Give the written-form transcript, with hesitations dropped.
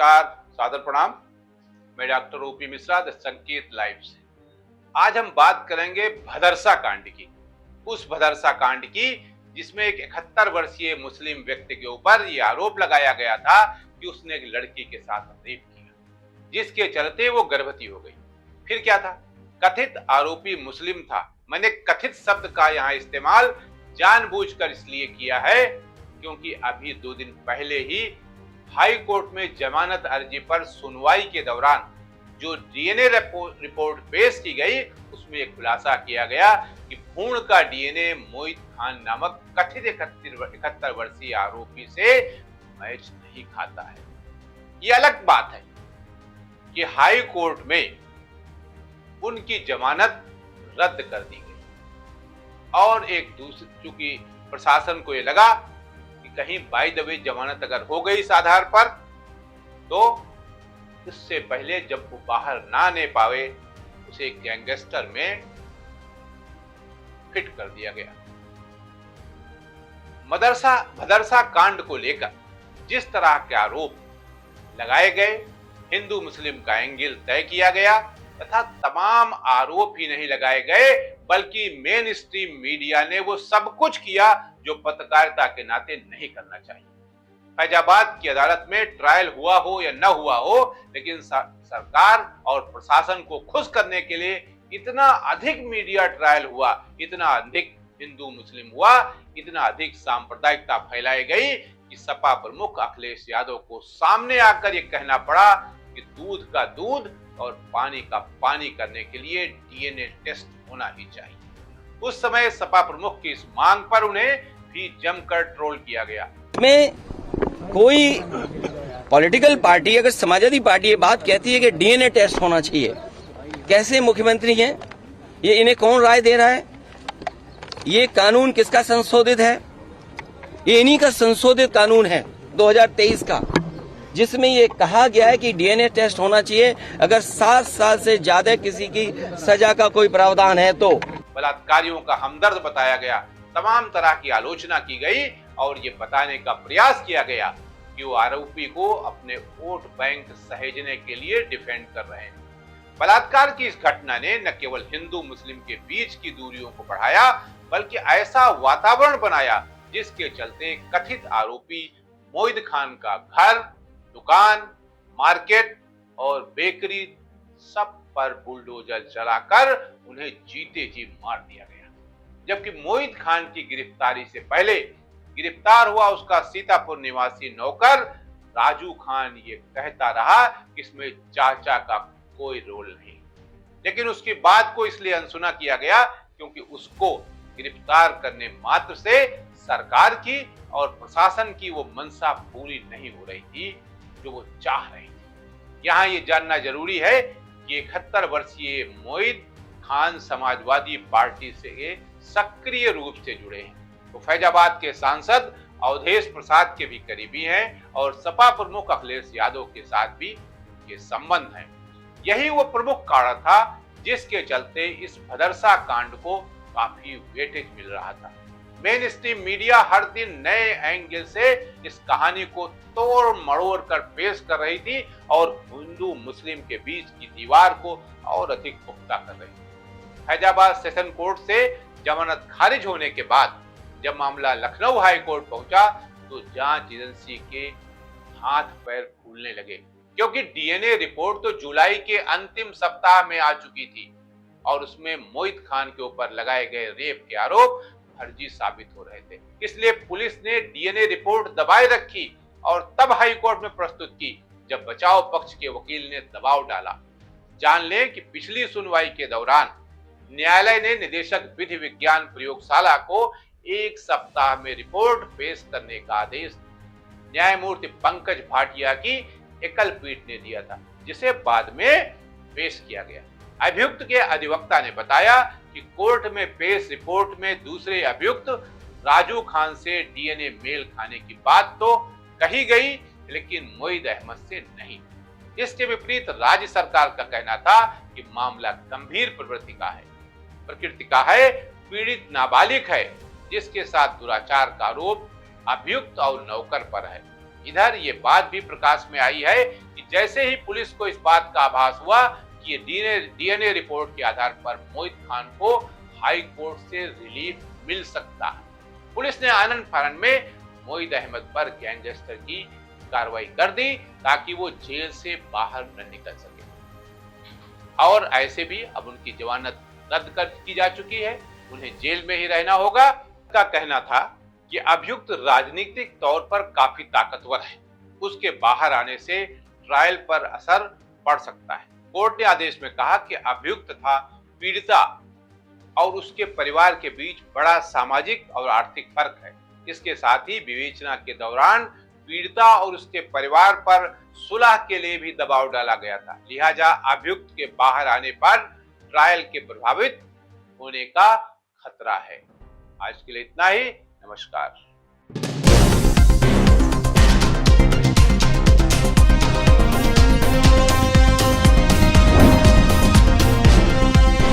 नमस्कार, सादर प्रणाम। मैं डॉक्टर ओपी मिश्रा, द संकेत लाइव से। आज हम बात करेंगे भदरसा कांड की, उस भदरसा कांड की जिसमें एक 71 वर्षीय मुस्लिम व्यक्ति के ऊपर यह आरोप लगाया गया था कि उसने एक लड़की के साथ रेप किया, जिसके चलते वो गर्भवती हो गई। फिर क्या था? कथित आरोपी मुस्लिम था। मैंने कथित शब्द का यहाँ इस्तेमाल जानबूझकर इसलिए किया है क्योंकि अभी 2 दिन पहले ही हाई कोर्ट में जमानत अर्जी पर सुनवाई के दौरान जो डीएनए रिपोर्ट पेश की गई, उसमें एक खुलासा किया गया कि भ्रूण का डीएनए मोहित खान नामक कथित 71 वर्षीय आरोपी से मैच नहीं खाता है। यह अलग बात है कि हाई कोर्ट में उनकी जमानत रद्द कर दी गई और एक दूसरे, चूंकि प्रशासन को यह लगा कहीं बाय द वे जमानत अगर हो गई इस आधार पर तो इससे पहले जब वो बाहर ना आने पावे उसे गैंगस्टर में फिट कर दिया गया। भदरसा कांड को लेकर जिस तरह के आरोप लगाए गए, हिंदू मुस्लिम का एंगल तय किया गया तथा तमाम आरोप ही नहीं लगाए गए बल्कि मेन स्ट्रीम मीडिया ने वो सब कुछ किया जो पत्रकारिता के नाते नहीं करना चाहिए। फैजाबाद की अदालत में ट्रायल हुआ हो या न हुआ हो, लेकिन सरकार और प्रशासन को खुश करने के लिए इतना अधिक मीडिया ट्रायल हुआ, इतना अधिक हिंदू मुस्लिम हुआ, इतना अधिक सांप्रदायिकता फैलाई गई कि सपा प्रमुख अखिलेश यादव को सामने आकर यह कहना पड़ा कि दूध का दूध और पानी का पानी करने के लिए डीएनए टेस्ट होना ही चाहिए। उस समय सपा प्रमुख की इस मांग पर उन्हें भी जमकर ट्रोल किया गया। में कोई पॉलिटिकल पार्टी, अगर समाजवादी पार्टी ये बात कहती है कि डीएनए टेस्ट होना चाहिए, कैसे मुख्यमंत्री हैं? ये इन्हें कौन राय दे रहा है? ये कानून किसका संशोधित है? ये इन्हीं का संशोधित कानून है 2023 का, जिसमें ये कहा गया है कि डीएनए टेस्ट होना चाहिए अगर 7 साल से ज्यादा किसी की सजा का कोई प्रावधान है तो। बलात्कारियों का हमदर्द बताया गया, तमाम तरह की आलोचना की गई और ये बताने का प्रयास किया गया कि वो आरोपी को अपने वोट बैंक सहेजने के लिए डिफेंड कर रहे हैं। बलात्कार की इस घटना ने न केवल हिंदू मुस्लिम के बीच की दूरियों को बढ़ाया बल्कि ऐसा वातावरण बनाया जिसके चलते कथित आरोपी मोहित खान का घर, दुकान, मार्केट और बेकरी सब पर बुलडोजर चलाकर उन्हें जीते जी मार दिया गया। जबकि मोहित खान की गिरफ्तारी से पहले गिरफ्तार हुआ उसका सीतापुर निवासी नौकर राजू खान ये कहता रहा कि इसमें चाचा का कोई रोल नहीं, लेकिन उसकी बात को इसलिए अनसुना किया गया क्योंकि उसको गिरफ्तार करने मात्र से सरकार की और प्रशासन की वो मंशा पूरी नहीं हो रही थी जो वो चाह रही थी। यहाँ ये जानना जरूरी है कि 71 वर्षीय मोहित खान समाजवादी पार्टी से सक्रिय रूप से जुड़े हैं, तो फैजाबाद के सांसद अवधेश प्रसाद के भी करीबी हैं और सपा प्रमुख अखिलेश यादव के साथ भी ये संबंध है। यही वो प्रमुख कारण था जिसके चलते इस भदरसा कांड को काफी वेटेज मिल रहा था। मेन स्ट्रीम मीडिया हर दिन नए एंगल से इस कहानी को तोड़ मरोड़ कर पेश कर रही थी और हिंदू मुस्लिम के बीच की दीवार को और अधिक पुख्ता कर रही थी। फैजाबाद सेशन कोर्ट से जमानत खारिज होने के बाद जब मामला लखनऊ हाई कोर्ट पहुंचा तो जांच एजेंसी के हाथ पैर फूलने लगे, क्योंकि डीएनए रिपोर्ट तो जुलाई के अंतिम सप्ताह में आ चुकी थी और उसमें मोहित खान के ऊपर लगाए गए रेप के आरोप फर्जी साबित हो रहे थे। इसलिए पुलिस ने डीएनए रिपोर्ट दबाए रखी और तब हाई कोर्ट में प्रस्तुत की जब बचाव पक्ष के वकील ने दबाव डाला। जान लें कि पिछली सुनवाई के दौरान न्यायालय ने निदेशक विधि विज्ञान प्रयोगशाला को 1 सप्ताह में रिपोर्ट पेश करने का आदेश न्यायमूर्ति पंकज भाटिया की एकल पीठ ने दिया था, जिसे बाद में पेश किया गया। अभियुक्त के अधिवक्ता ने बताया कि कोर्ट में पेश रिपोर्ट में दूसरे अभियुक्त राजू खान से डीएनए मेल खाने की बात तो कही गई, लेकिन मोहित अहमद से नहीं। इसके विपरीत राज्य सरकार का कहना था कि मामला गंभीर प्रकृति का है, पीड़ित नाबालिग है जिसके साथ दुराचार का आरोप अभियुक्त और नौकर पर है। इधर ये बात भी प्रकाश में आई है कि जैसे ही पुलिस को इस बात का आभास हुआ कि डीएनए रिपोर्ट के आधार पर मोहित खान को हाई कोर्ट से रिलीफ मिल सकता है, पुलिस ने आनंद फानन में मोहित अहमद पर गैंगस्टर की कार्रवाई कर दी ताकि वो जेल से बाहर न निकल सके। और ऐसे भी अब उनकी जमानत रद्द कर की जा चुकी है, उन्हें जेल में ही रहना होगा। का कहना था कि अभियुक्त राजनीतिक तौर पर काफी ताकतवर है, उसके बाहर आने से ट्रायल पर असर पड़ सकता है। कोर्ट ने आदेश में कहा कि अभियुक्त तथा पीड़िता और उसके परिवार के बीच बड़ा सामाजिक और आर्थिक फर्क है। इसके साथ ही विवेचना के दौरान पीड़िता और उसके परिवार पर सुलह के लिए भी दबाव डाला गया था, लिहाजा अभियुक्त के बाहर आने पर ट्रायल के प्रभावित होने का खतरा है। आज के लिए इतना ही। नमस्कार।